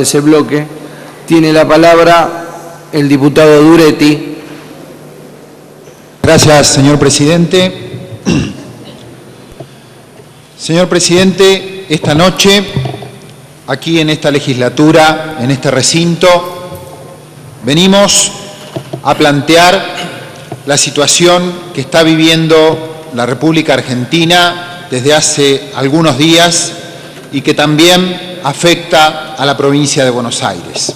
ese bloque. Tiene la palabra el diputado Duretti. Gracias, señor presidente. Señor presidente, esta noche, aquí en esta legislatura, en este recinto, venimos a plantear la situación que está viviendo la República Argentina desde hace algunos días y que también afecta a la provincia de Buenos Aires.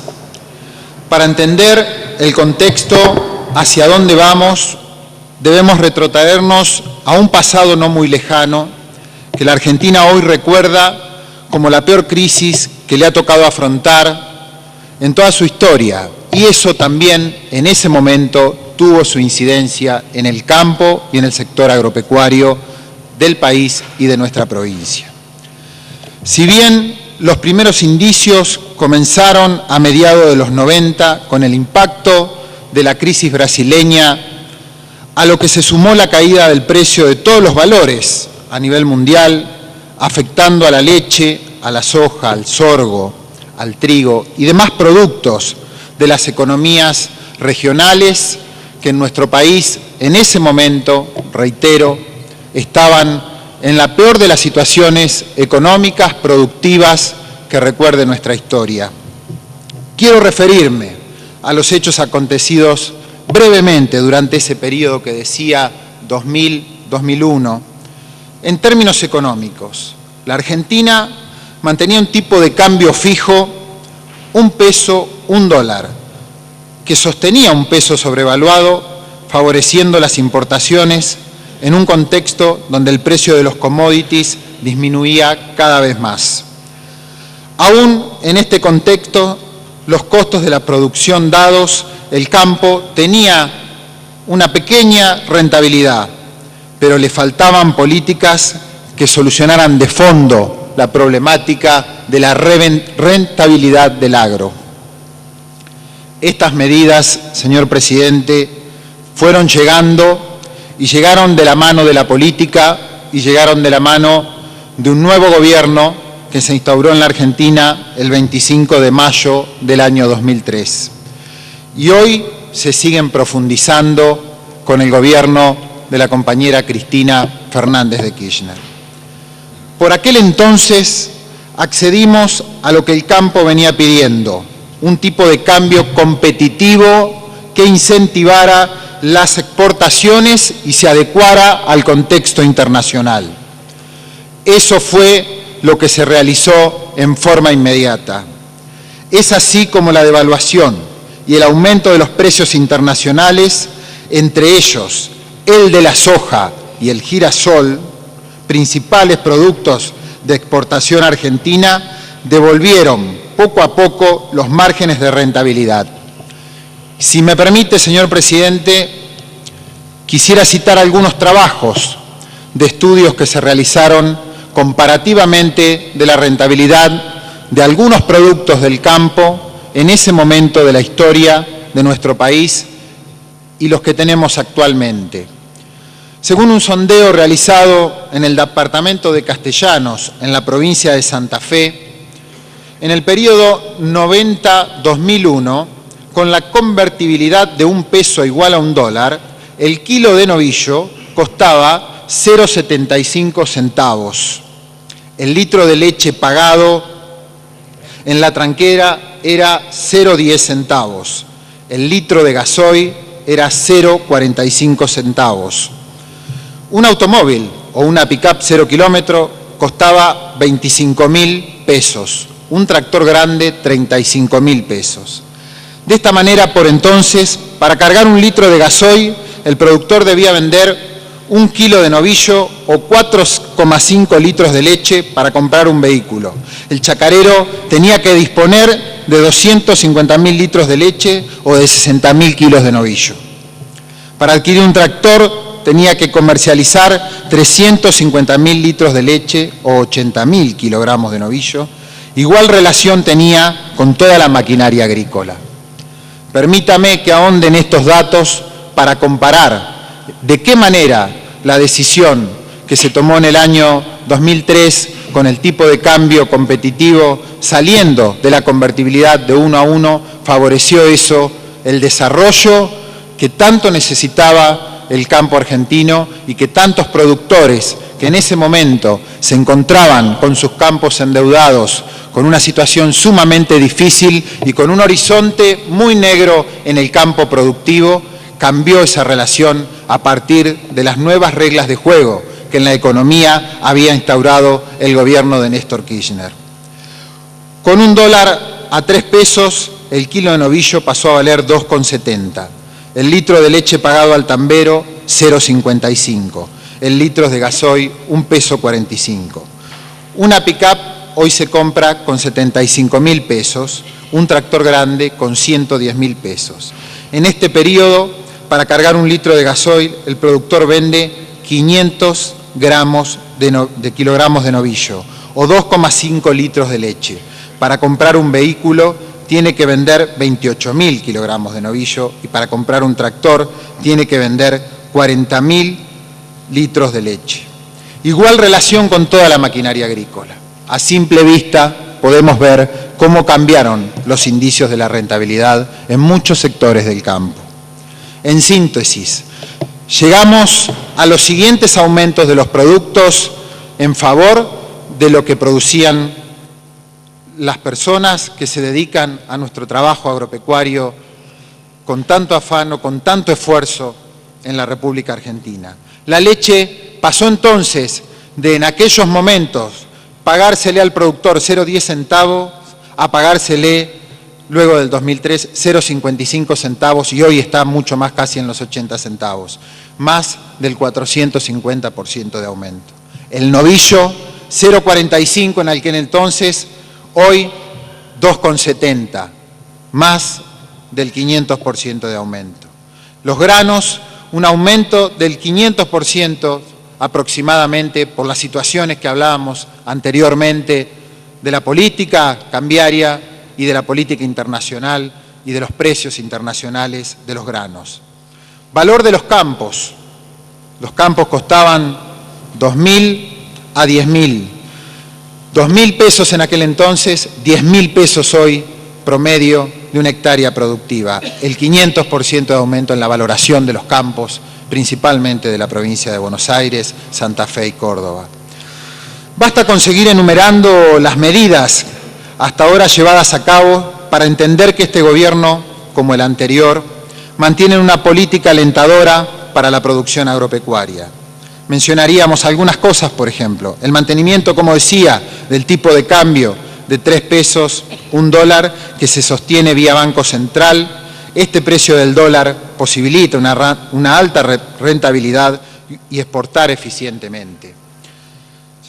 Para entender el contexto hacia dónde vamos, debemos retrotraernos a un pasado no muy lejano que la Argentina hoy recuerda como la peor crisis que le ha tocado afrontar en toda su historia, y eso también en ese momento tuvo su incidencia en el campo y en el sector agropecuario del país y de nuestra provincia. Si bien los primeros indicios comenzaron a mediados de los 90 con el impacto de la crisis brasileña, a lo que se sumó la caída del precio de todos los valores a nivel mundial, afectando a la leche, a la soja, al sorgo, al trigo y demás productos de las economías regionales que en nuestro país en ese momento, reitero, estaban en la peor de las situaciones económicas, productivas que recuerde nuestra historia. Quiero referirme a los hechos acontecidos brevemente durante ese periodo que decía 2000-2001. En términos económicos, la Argentina mantenía un tipo de cambio fijo, un peso, un dólar, que sostenía un peso sobrevaluado, favoreciendo las importaciones en un contexto donde el precio de los commodities disminuía cada vez más. Aún en este contexto, los costos de la producción dados, el campo tenía una pequeña rentabilidad, pero le faltaban políticas que solucionaran de fondo la problemática de la rentabilidad del agro. Estas medidas, señor presidente, fueron llegando y llegaron de la mano de la política y llegaron de la mano de un nuevo gobierno que se instauró en la Argentina el 25 de mayo del año 2003. Y hoy se siguen profundizando con el gobierno de la compañera Cristina Fernández de Kirchner. Por aquel entonces accedimos a lo que el campo venía pidiendo, un tipo de cambio competitivo que incentivara las exportaciones y se adecuara al contexto internacional. Eso fue lo que se realizó en forma inmediata. Es así como la devaluación y el aumento de los precios internacionales, entre ellos el de la soja y el girasol, principales productos de exportación argentina, devolvieron poco a poco los márgenes de rentabilidad. Si me permite, señor presidente, quisiera citar algunos trabajos de estudios que se realizaron comparativamente de la rentabilidad de algunos productos del campo en ese momento de la historia de nuestro país y los que tenemos actualmente. Según un sondeo realizado en el departamento de Castellanos, en la provincia de Santa Fe, en el periodo 90-2001, con la convertibilidad de un peso igual a un dólar, el kilo de novillo costaba 0,75 centavos. El litro de leche pagado en la tranquera era 0,10 centavos. El litro de gasoil era 0,45 centavos. Un automóvil o una pick-up 0 kilómetro costaba 25.000 pesos. Un tractor grande, 35.000 pesos. De esta manera, por entonces, para cargar un litro de gasoil, el productor debía vender 1 kilo de novillo o 4,5 litros de leche para comprar un vehículo. El chacarero tenía que disponer de 250.000 litros de leche o de 60.000 kilos de novillo. Para adquirir un tractor tenía que comercializar 350.000 litros de leche o 80.000 kilogramos de novillo. Igual relación tenía con toda la maquinaria agrícola. Permítame que ahonde en estos datos para comparar de qué manera la decisión que se tomó en el año 2003 con el tipo de cambio competitivo saliendo de la convertibilidad de 1 a 1, favoreció eso, el desarrollo que tanto necesitaba el campo argentino y que tantos productores que en ese momento se encontraban con sus campos endeudados, con una situación sumamente difícil y con un horizonte muy negro en el campo productivo, cambió esa relación a partir de las nuevas reglas de juego que en la economía había instaurado el gobierno de Néstor Kirchner. Con un dólar a 3 pesos, el kilo de novillo pasó a valer 2,70. El litro de leche pagado al tambero, 0,55. El litro de gasoil, 1,45 pesos. Una pick-up hoy se compra con 75.000 pesos, un tractor grande con 110.000 pesos. En este periodo, para cargar un litro de gasoil, el productor vende 500 kilogramos de novillo o 2,5 litros de leche. Para comprar un vehículo tiene que vender 28.000 kilogramos de novillo y para comprar un tractor tiene que vender 40.000 litros de leche. Igual relación con toda la maquinaria agrícola. A simple vista podemos ver cómo cambiaron los indicios de la rentabilidad en muchos sectores del campo. En síntesis, llegamos a los siguientes aumentos de los productos en favor de lo que producían las personas que se dedican a nuestro trabajo agropecuario con tanto afán o con tanto esfuerzo en la República Argentina. La leche pasó entonces de en aquellos momentos pagársele al productor 0,10 centavos a pagársele luego del 2003 0,55 centavos y hoy está mucho más, casi en los 80 centavos, más del 450% de aumento. El novillo 0,45 en aquel entonces, hoy 2,70, más del 500% de aumento. Los granos, un aumento del 500% aproximadamente por las situaciones que hablábamos anteriormente de la política cambiaria y de la política internacional y de los precios internacionales de los granos. Valor de los campos. Los campos costaban 2.000 a 10.000. 2.000 pesos en aquel entonces, 10.000 pesos hoy promedio de una hectárea productiva. El 500% de aumento en la valoración de los campos, principalmente de la provincia de Buenos Aires, Santa Fe y Córdoba. Basta con seguir enumerando las medidas hasta ahora llevadas a cabo para entender que este gobierno, como el anterior, mantiene una política alentadora para la producción agropecuaria. Mencionaríamos algunas cosas, por ejemplo, el mantenimiento, como decía, del tipo de cambio de 3 pesos, un dólar, que se sostiene vía Banco Central. Este precio del dólar posibilita una alta rentabilidad y exportar eficientemente.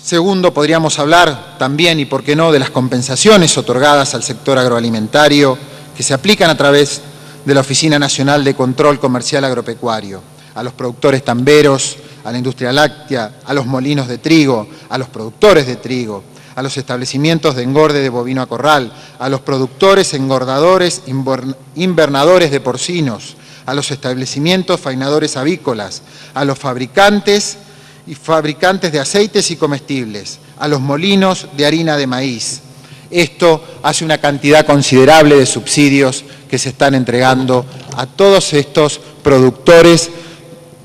Segundo, podríamos hablar también, y por qué no, de las compensaciones otorgadas al sector agroalimentario que se aplican a través de la Oficina Nacional de Control Comercial Agropecuario, a los productores tamberos, a la industria láctea, a los molinos de trigo, a los productores de trigo, a los establecimientos de engorde de bovino a corral, a los productores, engordadores, invernadores de porcinos, a los establecimientos faenadores avícolas, a los fabricantes y fabricantes de aceites y comestibles, a los molinos de harina de maíz. Esto hace una cantidad considerable de subsidios que se están entregando a todos estos productores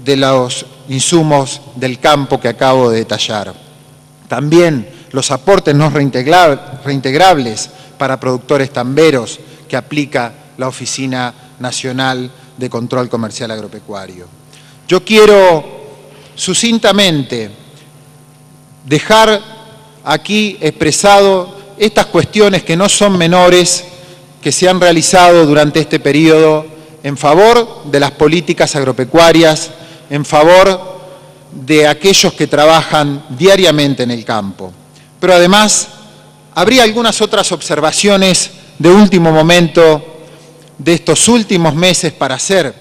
de los insumos del campo que acabo de detallar. También los aportes no reintegrables para productores tamberos que aplica la Oficina Nacional de Control Comercial Agropecuario. Yo quiero sucintamente dejar aquí expresado estas cuestiones que no son menores, que se han realizado durante este periodo en favor de las políticas agropecuarias, en favor de aquellos que trabajan diariamente en el campo. Pero además, habría algunas otras observaciones de último momento de estos últimos meses para hacer,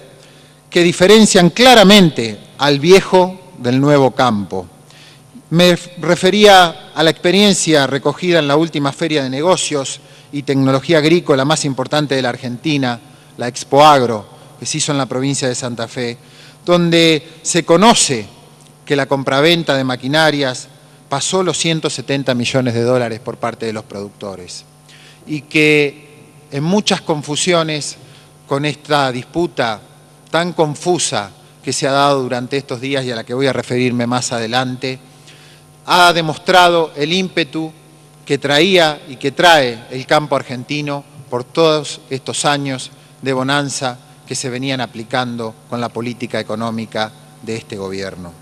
que diferencian claramente al viejo del nuevo campo. Me refería a la experiencia recogida en la última Feria de Negocios y Tecnología Agrícola más importante de la Argentina, la Expo Agro, que se hizo en la provincia de Santa Fe, donde se conoce que la compraventa de maquinarias pasó los 170 millones de dólares por parte de los productores y que en muchas confusiones con esta disputa tan confusa que se ha dado durante estos días y a la que voy a referirme más adelante, ha demostrado el ímpetu que traía y que trae el campo argentino por todos estos años de bonanza que se venían aplicando con la política económica de este gobierno.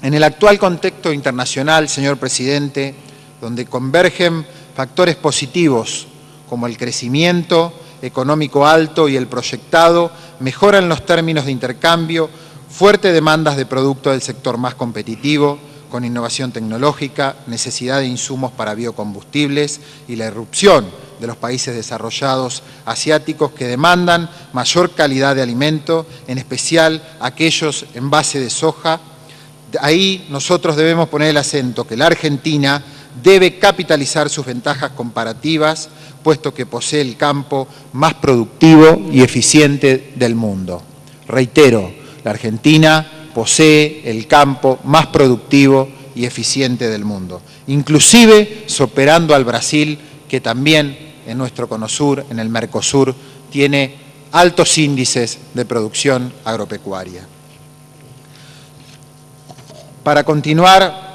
En el actual contexto internacional, señor presidente, donde convergen factores positivos como el crecimiento económico alto y el proyectado, mejoran los términos de intercambio, fuertes demandas de productos del sector más competitivo, con innovación tecnológica, necesidad de insumos para biocombustibles y la irrupción de los países desarrollados asiáticos que demandan mayor calidad de alimento, en especial aquellos en base de soja. Ahí nosotros debemos poner el acento que la Argentina debe capitalizar sus ventajas comparativas, puesto que posee el campo más productivo y eficiente del mundo. Reitero, la Argentina posee el campo más productivo y eficiente del mundo, inclusive superando al Brasil, que también en nuestro Cono Sur, en el Mercosur, tiene altos índices de producción agropecuaria. Para continuar,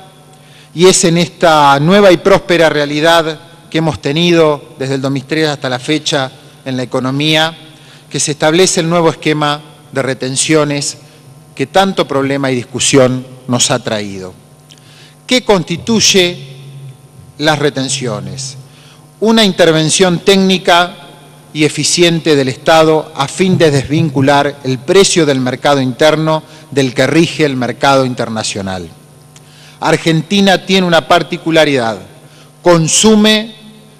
y es en esta nueva y próspera realidad que hemos tenido desde el 2003 hasta la fecha en la economía, que se establece el nuevo esquema de retenciones que tanto problema y discusión nos ha traído. ¿Qué constituye las retenciones? Una intervención técnica y eficiente del Estado a fin de desvincular el precio del mercado interno del que rige el mercado internacional. Argentina tiene una particularidad: consume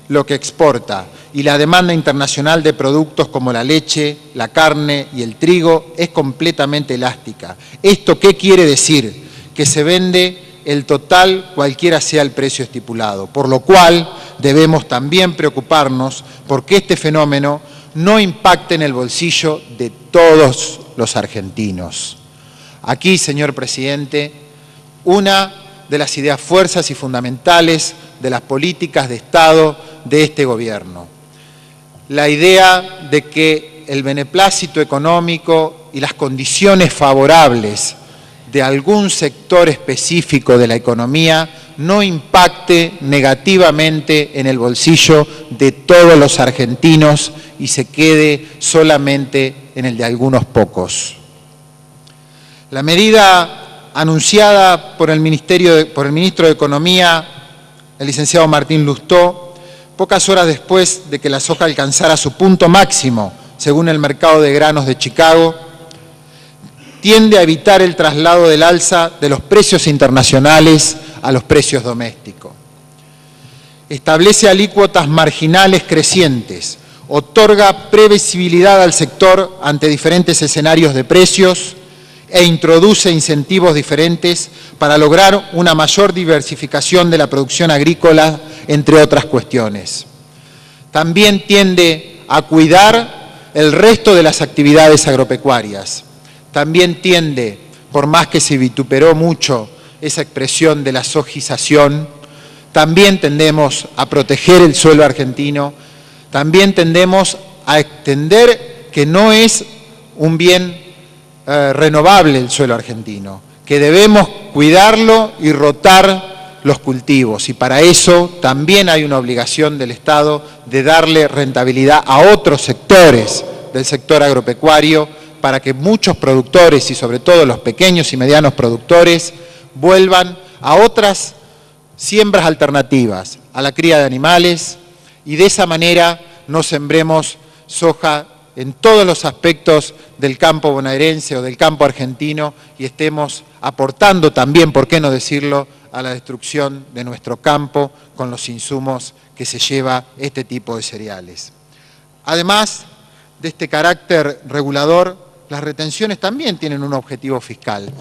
lo que exporta y la demanda internacional de productos como la leche, la carne y el trigo es completamente elástica. ¿Esto qué quiere decir? Que se vende el total cualquiera sea el precio estipulado, por lo cual debemos también preocuparnos porque este fenómeno no impacte en el bolsillo de todos los argentinos. Aquí, señor presidente, una de las ideas fuerzas y fundamentales de las políticas de Estado de este gobierno. La idea de que el beneplácito económico y las condiciones favorables de algún sector específico de la economía no impacte negativamente en el bolsillo de todos los argentinos y se quede solamente en el de algunos pocos. La medida anunciada por el ministro de Economía, el licenciado Martín Lustó, pocas horas después de que la soja alcanzara su punto máximo, según el mercado de granos de Chicago, tiende a evitar el traslado del alza de los precios internacionales a los precios domésticos. Establece alícuotas marginales crecientes, otorga previsibilidad al sector ante diferentes escenarios de precios e introduce incentivos diferentes para lograr una mayor diversificación de la producción agrícola, entre otras cuestiones. También tiende a cuidar el resto de las actividades agropecuarias. También tiende, por más que se vituperó mucho esa expresión de la sojización, también tendemos a proteger el suelo argentino, también tendemos a entender que no es un bien renovable el suelo argentino, que debemos cuidarlo y rotar los cultivos, y para eso también hay una obligación del Estado de darle rentabilidad a otros sectores del sector agropecuario para que muchos productores y sobre todo los pequeños y medianos productores vuelvan a otras siembras alternativas, a la cría de animales, y de esa manera no sembremos soja en todos los aspectos del campo bonaerense o del campo argentino y estemos aportando también, por qué no decirlo, a la destrucción de nuestro campo con los insumos que se lleva este tipo de cereales. Además de este carácter regulador, las retenciones también tienen un objetivo fiscal.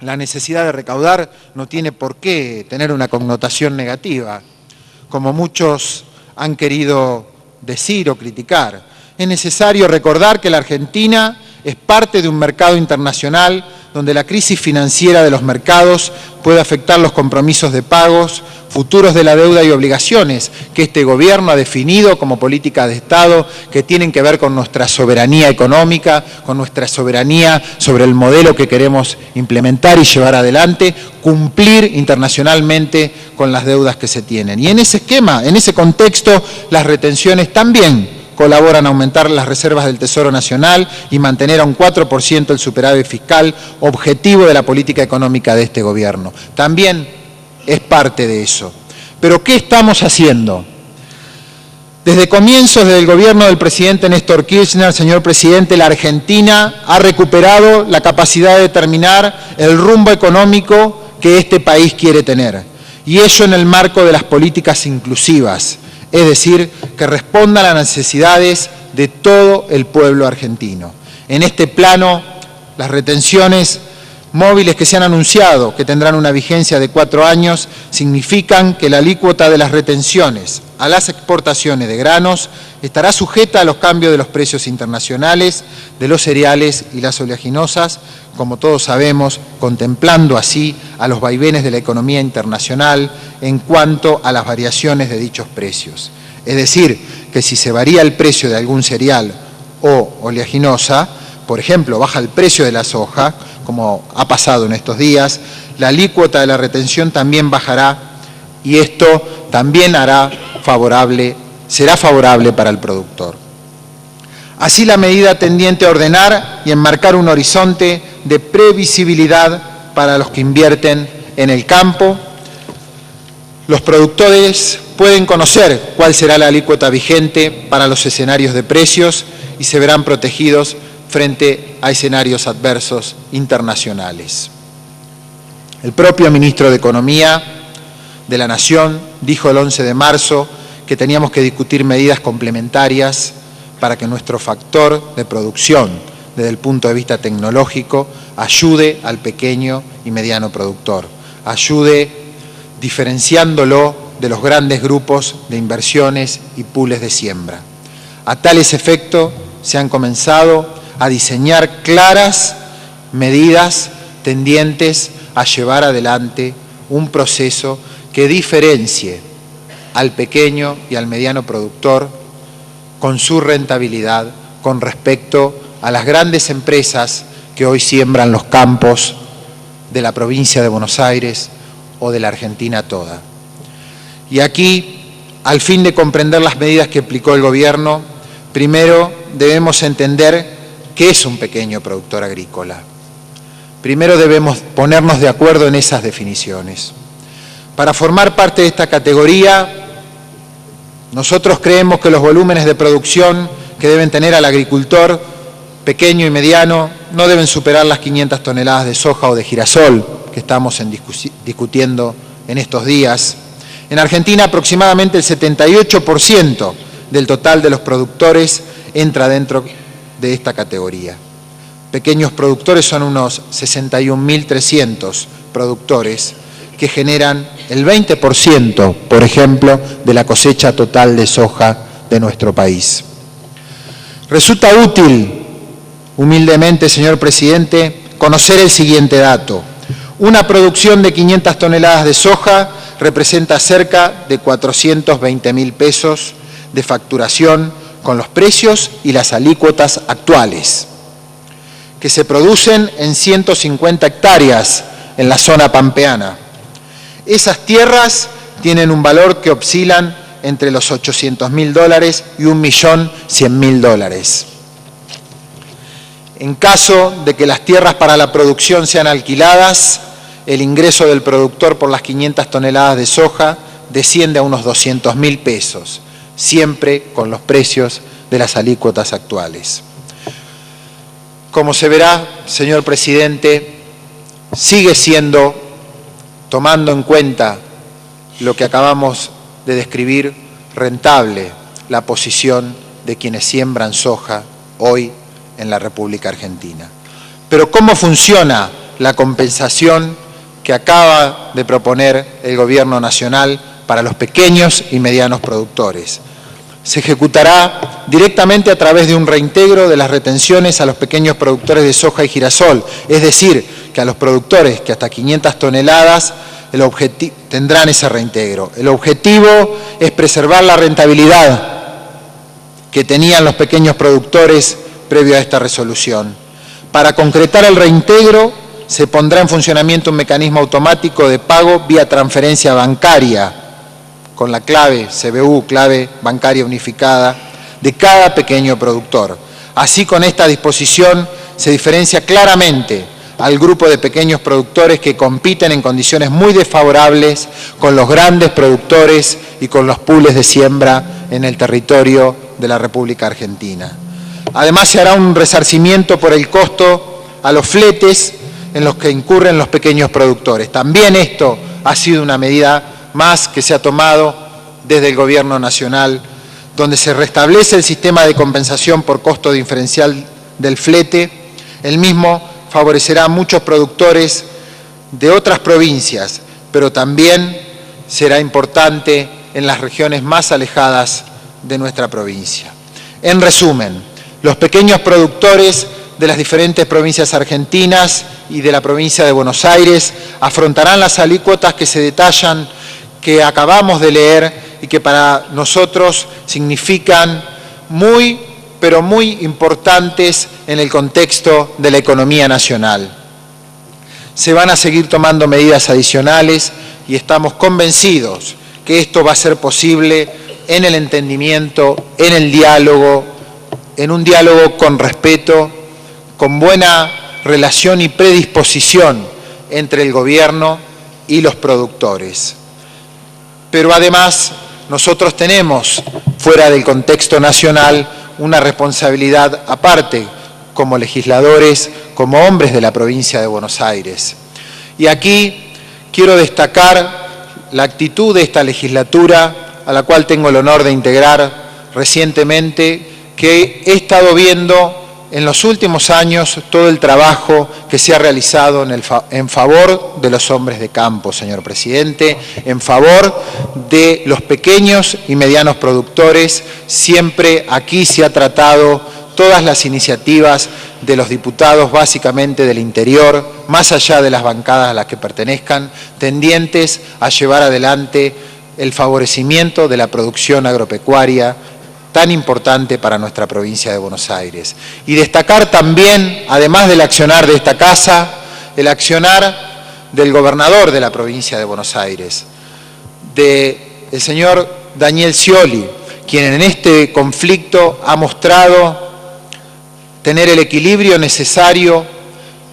La necesidad de recaudar no tiene por qué tener una connotación negativa, como muchos han querido decir o criticar. Es necesario recordar que la Argentina es parte de un mercado internacional donde la crisis financiera de los mercados puede afectar los compromisos de pagos futuros de la deuda y obligaciones que este gobierno ha definido como política de Estado, que tienen que ver con nuestra soberanía económica, con nuestra soberanía sobre el modelo que queremos implementar y llevar adelante, cumplir internacionalmente con las deudas que se tienen. Y en ese esquema, en ese contexto, las retenciones también colaboran a aumentar las reservas del Tesoro Nacional y mantener a un 4% el superávit fiscal, objetivo de la política económica de este gobierno. También es parte de eso. Pero ¿qué estamos haciendo? Desde comienzos del gobierno del presidente Néstor Kirchner, señor presidente, la Argentina ha recuperado la capacidad de determinar el rumbo económico que este país quiere tener. Y ello en el marco de las políticas inclusivas, es decir, que respondan a las necesidades de todo el pueblo argentino. En este plano, las retenciones móviles que se han anunciado, que tendrán una vigencia de 4 años, significan que la alícuota de las retenciones a las exportaciones de granos estará sujeta a los cambios de los precios internacionales de los cereales y las oleaginosas, como todos sabemos, contemplando así a los vaivenes de la economía internacional en cuanto a las variaciones de dichos precios. Es decir, que si se varía el precio de algún cereal o oleaginosa, por ejemplo, baja el precio de la soja, como ha pasado en estos días, la alícuota de la retención también bajará y esto también será favorable para el productor. Así, la medida tendiente a ordenar y enmarcar un horizonte de previsibilidad para los que invierten en el campo. Los productores pueden conocer cuál será la alícuota vigente para los escenarios de precios y se verán protegidos frente a escenarios adversos internacionales. El propio ministro de Economía de la Nación dijo el 11 de marzo que teníamos que discutir medidas complementarias para que nuestro factor de producción, desde el punto de vista tecnológico, ayude al pequeño y mediano productor, ayude diferenciándolo de los grandes grupos de inversiones y pools de siembra. A tales efectos se han comenzado a diseñar claras medidas tendientes a llevar adelante un proceso que diferencie al pequeño y al mediano productor con su rentabilidad con respecto a las grandes empresas que hoy siembran los campos de la provincia de Buenos Aires o de la Argentina toda. Y aquí, al fin de comprender las medidas que aplicó el gobierno, primero debemos entender qué es un pequeño productor agrícola. Primero debemos ponernos de acuerdo en esas definiciones. Para formar parte de esta categoría, nosotros creemos que los volúmenes de producción que deben tener al agricultor pequeño y mediano no deben superar las 500 toneladas de soja o de girasol que estamos discutiendo en estos días. En Argentina, aproximadamente el 78% del total de los productores entra dentro de esta categoría. Pequeños productores son unos 61.300 productores que generan el 20%, por ejemplo, de la cosecha total de soja de nuestro país. Resulta útil, humildemente, señor presidente, conocer el siguiente dato. Una producción de 500 toneladas de soja representa cerca de 420.000 pesos de facturación con los precios y las alícuotas actuales, que se producen en 150 hectáreas en la zona pampeana. Esas tierras tienen un valor que oscilan entre los $800.000 y $1.100.000. En caso de que las tierras para la producción sean alquiladas, el ingreso del productor por las 500 toneladas de soja desciende a unos 200.000 pesos, siempre con los precios de las alícuotas actuales. Como se verá, señor presidente, sigue siendo, tomando en cuenta lo que acabamos de describir, rentable la posición de quienes siembran soja hoy en la República Argentina. Pero ¿cómo funciona la compensación que acaba de proponer el Gobierno Nacional para los pequeños y medianos productores? se ejecutará directamente a través de un reintegro de las retenciones a los pequeños productores de soja y girasol, es decir, que a los productores que hasta 500 toneladas tendrán ese reintegro. El objetivo es preservar la rentabilidad que tenían los pequeños productores previo a esta resolución. Para concretar el reintegro, se pondrá en funcionamiento un mecanismo automático de pago vía transferencia bancaria, con la clave CBU, clave bancaria unificada, de cada pequeño productor. Así, con esta disposición se diferencia claramente al grupo de pequeños productores que compiten en condiciones muy desfavorables con los grandes productores y con los pools de siembra en el territorio de la República Argentina. Además, se hará un resarcimiento por el costo a los fletes en los que incurren los pequeños productores. También esto ha sido una medida más que se ha tomado desde el Gobierno Nacional, donde se restablece el sistema de compensación por costo diferencial del flete. El mismo favorecerá a muchos productores de otras provincias, pero también será importante en las regiones más alejadas de nuestra provincia. En resumen, los pequeños productores de las diferentes provincias argentinas y de la provincia de Buenos Aires afrontarán las alícuotas que se detallan, que acabamos de leer y que para nosotros significan pero muy importantes en el contexto de la economía nacional. Se van a seguir tomando medidas adicionales y estamos convencidos que esto va a ser posible en el entendimiento, en el diálogo, en un diálogo con respeto, con buena relación y predisposición entre el gobierno y los productores. Pero además, nosotros tenemos, fuera del contexto nacional, una responsabilidad aparte como legisladores, como hombres de la provincia de Buenos Aires. Y aquí quiero destacar la actitud de esta legislatura, a la cual tengo el honor de integrar recientemente, que he estado viendo en los últimos años todo el trabajo que se ha realizado en favor de los hombres de campo, señor presidente, en favor de los pequeños y medianos productores. Siempre aquí se ha tratado todas las iniciativas de los diputados, básicamente del interior, más allá de las bancadas a las que pertenezcan, tendientes a llevar adelante el favorecimiento de la producción agropecuaria, tan importante para nuestra provincia de Buenos Aires. Y destacar también, además del accionar de esta casa, el accionar del gobernador de la provincia de Buenos Aires, del señor Daniel Scioli, quien en este conflicto ha mostrado tener el equilibrio necesario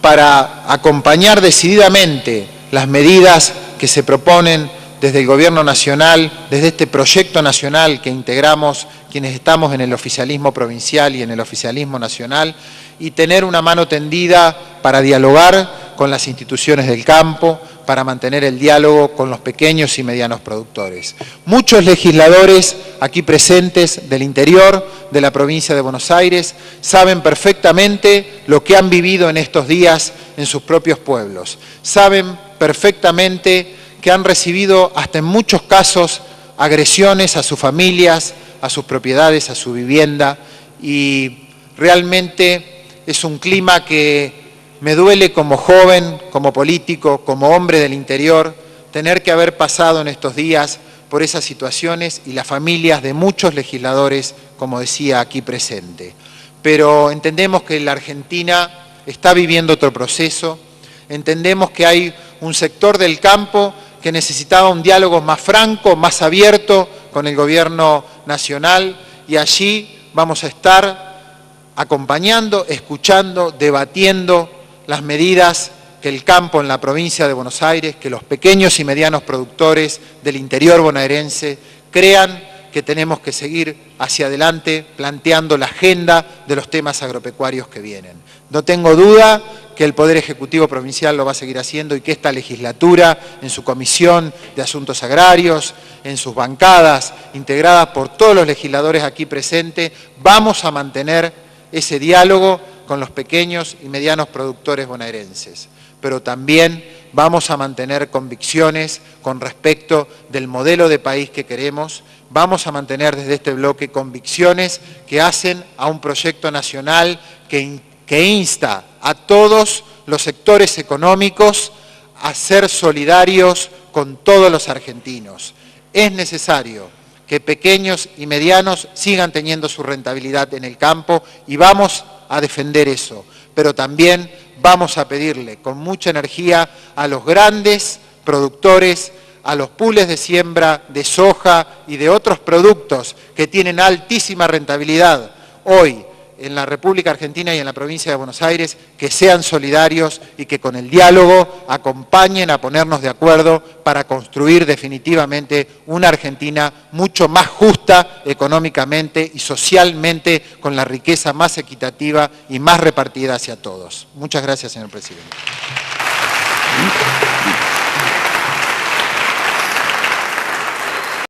para acompañar decididamente las medidas que se proponen desde el Gobierno Nacional, desde este proyecto nacional que integramos quienes estamos en el oficialismo provincial y en el oficialismo nacional, y tener una mano tendida para dialogar con las instituciones del campo, para mantener el diálogo con los pequeños y medianos productores. Muchos legisladores aquí presentes del interior de la provincia de Buenos Aires saben perfectamente lo que han vivido en estos días en sus propios pueblos. Saben perfectamente que han recibido hasta en muchos casos agresiones a sus familias, a sus propiedades, a su vivienda, y realmente es un clima que me duele como joven, como político, como hombre del interior, tener que haber pasado en estos días por esas situaciones y las familias de muchos legisladores, como decía aquí presente. Pero entendemos que la Argentina está viviendo otro proceso, entendemos que hay un sector del campo que necesitaba un diálogo más franco, más abierto con el Gobierno Nacional, y allí vamos a estar acompañando, escuchando, debatiendo las medidas que el campo en la provincia de Buenos Aires, que los pequeños y medianos productores del interior bonaerense crean que tenemos que seguir hacia adelante planteando la agenda de los temas agropecuarios que vienen. No tengo duda que el Poder Ejecutivo Provincial lo va a seguir haciendo y que esta legislatura, en su Comisión de Asuntos Agrarios, en sus bancadas, integradas por todos los legisladores aquí presentes, vamos a mantener ese diálogo con los pequeños y medianos productores bonaerenses. Pero también vamos a mantener convicciones con respecto del modelo de país que queremos, vamos a mantener desde este bloque convicciones que hacen a un proyecto nacional que insta a todos los sectores económicos a ser solidarios con todos los argentinos. Es necesario que pequeños y medianos sigan teniendo su rentabilidad en el campo y vamos a defender eso, pero también vamos a pedirle con mucha energía a los grandes productores, a los pools de siembra de soja y de otros productos que tienen altísima rentabilidad hoy en la República Argentina y en la provincia de Buenos Aires, que sean solidarios y que con el diálogo acompañen a ponernos de acuerdo para construir definitivamente una Argentina mucho más justa económicamente y socialmente, con la riqueza más equitativa y más repartida hacia todos. Muchas gracias, señor presidente.